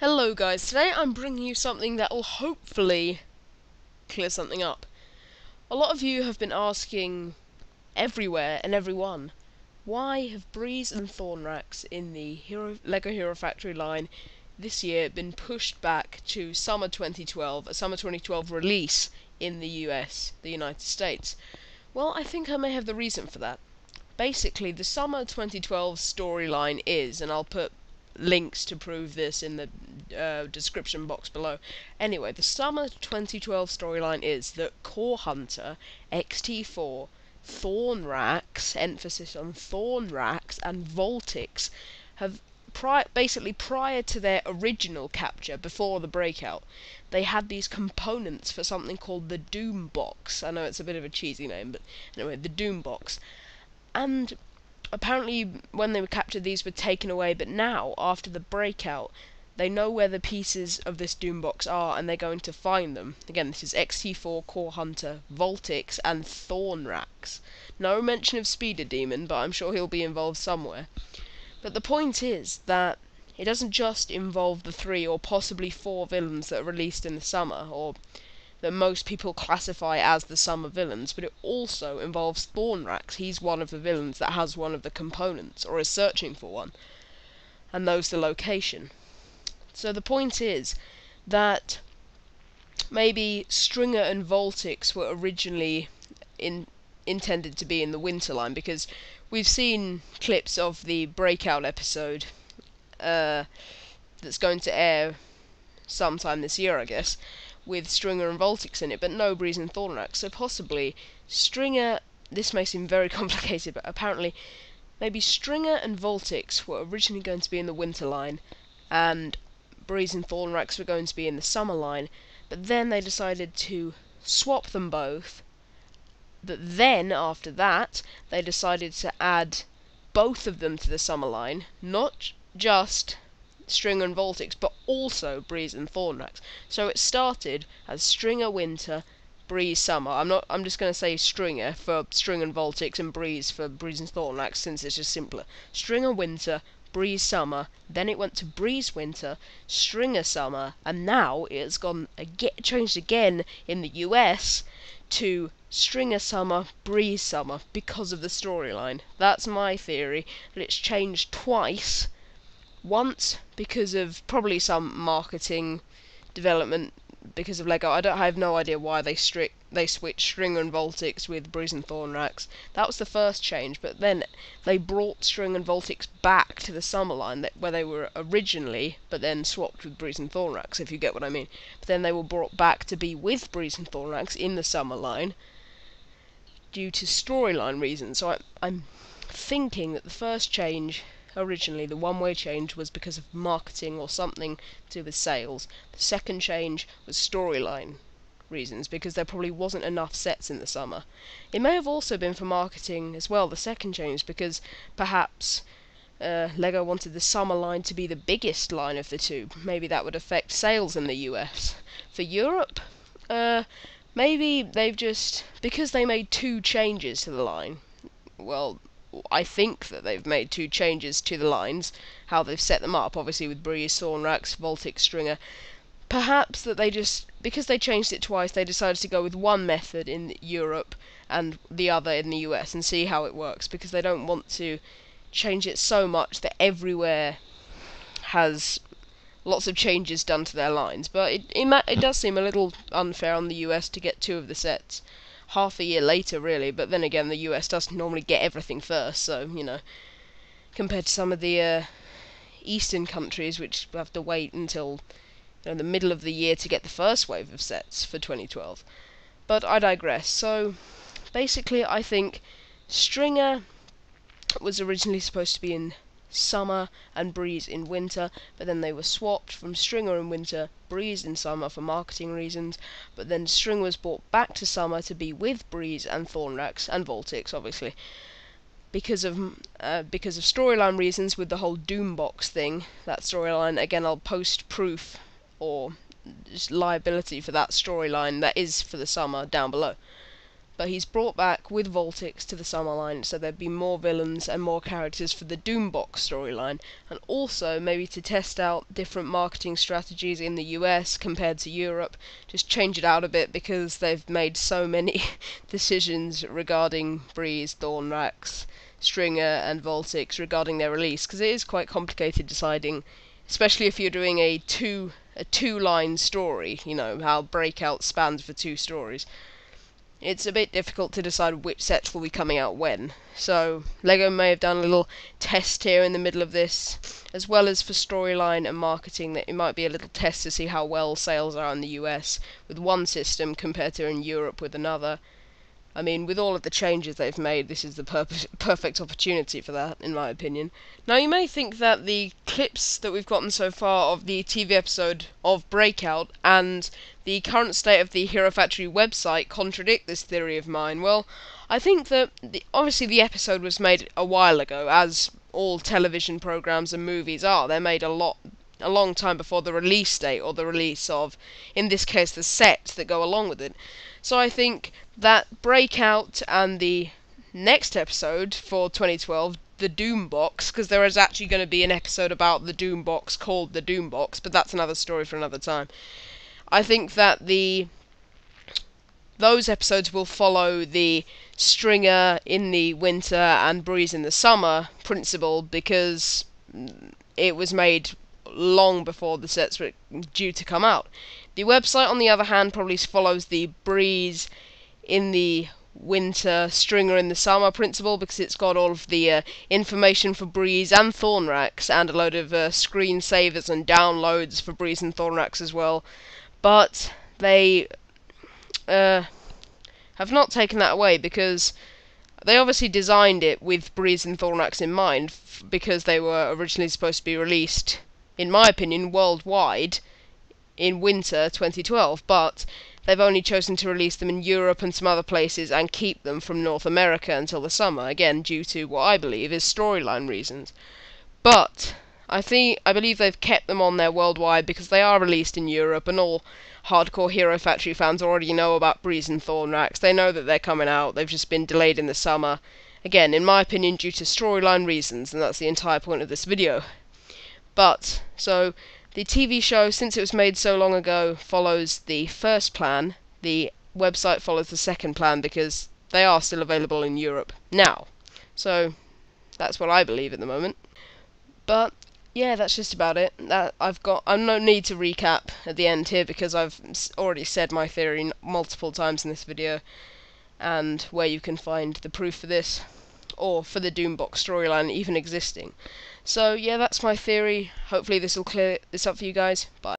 Hello guys, today I'm bringing you something that will hopefully clear something up. A lot of you have been asking everywhere and everyone, why have Breez and Thornraxx in the LEGO Hero Factory line this year been pushed back to summer 2012, a summer 2012 release in the US, the United States? Well, I think I may have the reason for that. Basically, the summer 2012 storyline is, and I'll put links to prove this in the description box below. Anyway, the summer 2012 storyline is that Core Hunter, XT4, Thornraxx, emphasis on Thornraxx, and Voltix have basically prior to their original capture, before the breakout, they had these components for something called the Doom Box. I know it's a bit of a cheesy name, but anyway, the Doom Box. And apparently when they were captured these were taken away, but now, after the breakout, they know where the pieces of this Doom Box are and they're going to find them. Again, this is XT4, Core Hunter, Voltix, and Thornraxx. No mention of Speeder Demon, but I'm sure he'll be involved somewhere. But the point is that it doesn't just involve the 3 or possibly 4 villains that are released in the summer, or that most people classify as the summer villains, but it also involves Thornraxx. He's one of the villains that has one of the components, or is searching for one, and knows the location. So the point is that maybe Stringer and Voltix were originally intended to be in the winter line, because we've seen clips of the breakout episode that's going to air sometime this year, I guess, with Stringer and Voltix in it, but no Breez and Thornraxx. So possibly Stringer, this may seem very complicated, but apparently maybe Stringer and Voltix were originally going to be in the winter line, and Breez and Thornraxx were going to be in the summer line, but then they decided to swap them both. But then, after that, they decided to add both of them to the summer line, not just Stringer and Voltix, but also Breez and Thornraxx. So it started as Stringer Winter, Breez Summer. I'm just going to say Stringer for Stringer and Voltix, and Breez for Breez and Thornraxx, since it's just simpler. Stringer Winter, Breez Summer, then it went to Breez Winter, Stringer Summer, and now it's changed again in the US to Stringer Summer, Breez Summer, because of the storyline. That's my theory, that it's changed twice. Once because of probably some marketing development because of LEGO. I have no idea why they switched Stringer and Voltix with Breez and Thornraxx. That was the first change, but then they brought Stringer and Voltix back to the summer line where they were originally, but then swapped with Breez and Thornraxx, if you get what I mean. But then they were brought back to be with Breez and Thornraxx in the summer line due to storyline reasons. So I'm thinking that the first change, originally the one-way change, was because of marketing or something to do with sales. The second change was storyline reasons, because there probably wasn't enough sets in the summer. It may have also been for marketing as well, the second change, because perhaps LEGO wanted the summer line to be the biggest line of the two. Maybe that would affect sales in the US. For Europe, maybe they've just, because they made 2 changes to the line, well, I think that they've made 2 changes to the lines, how they've set them up, obviously with Breez, Thornraxx, Voltix, Stringer. Perhaps that they just, because they changed it twice, they decided to go with one method in Europe and the other in the US and see how it works, because they don't want to change it so much that everywhere has lots of changes done to their lines. But it does seem a little unfair on the US to get 2 of the sets half a year later, really. But then again, the US doesn't normally get everything first, so, you know, compared to some of the eastern countries, which have to wait until, you know, the middle of the year to get the first wave of sets for 2012. But I digress. So basically, I think Stringer was originally supposed to be in summer and Breez in winter, but then they were swapped from Stringer in winter, Breez in summer for marketing reasons, but then Stringer was brought back to summer to be with Breez and Thornraxx and Voltix, obviously, because of storyline reasons with the whole Doom Box thing. That storyline, again, I'll post proof or just liability for that storyline that is for the summer down below. but he's brought back with Voltix to the Summer line, so there'd be more villains and more characters for the Doombox storyline, and also maybe to test out different marketing strategies in the US compared to Europe, just change it out a bit because they've made so many decisions regarding Breez, Thornraxx, Stringer and Voltix regarding their release, because it is quite complicated deciding, especially if you're doing a two-line story, you know, how Breakout spans for 2 stories. It's a bit difficult to decide which sets will be coming out when. So, LEGO may have done a little test here in the middle of this, as well as for storyline and marketing, that it might be a little test to see how well sales are in the US with one system compared to in Europe with another. I mean, with all of the changes they've made, this is the perfect opportunity for that, in my opinion. Now, you may think that the clips that we've gotten so far of the TV episode of Breakout and the current state of the Hero Factory website contradict this theory of mine. Well, I think that obviously the episode was made a while ago, as all television programs and movies are. They're made a long time before the release date, or the release of, in this case, the sets that go along with it. So I think that Breakout and the next episode for 2012, the Doombox, because there is actually going to be an episode about the Doombox called the Doombox, but that's another story for another time. I think that those episodes will follow the Stringer in the winter and Breez in the summer principle, because it was made long before the sets were due to come out. The website, on the other hand, probably follows the Breez in the winter, Stringer in the summer principle, because it's got all of the information for Breez and Thornraxx, and a load of screensavers and downloads for Breez and Thornraxx as well. But they have not taken that away, because they obviously designed it with Breez and Thornraxx in mind, because they were originally supposed to be released, in my opinion, worldwide in winter 2012, but they've only chosen to release them in Europe and some other places and keep them from North America until the summer, again due to what I believe is storyline reasons. But I believe they've kept them on there worldwide because they are released in Europe, and all hardcore Hero Factory fans already know about Breez and Thornraxx. They know that they're coming out, they've just been delayed in the summer, again in my opinion due to storyline reasons, and that's the entire point of this video. But, so, the TV show, since it was made so long ago, follows the first plan. The website follows the second plan, because they are still available in Europe now. So, that's what I believe at the moment. But, yeah, that's just about it. I'm no need to recap at the end here, because I've already said my theory multiple times in this video, and where you can find the proof for this, or for the Doombox storyline even existing. So, yeah, that's my theory. Hopefully this will clear this up for you guys. Bye.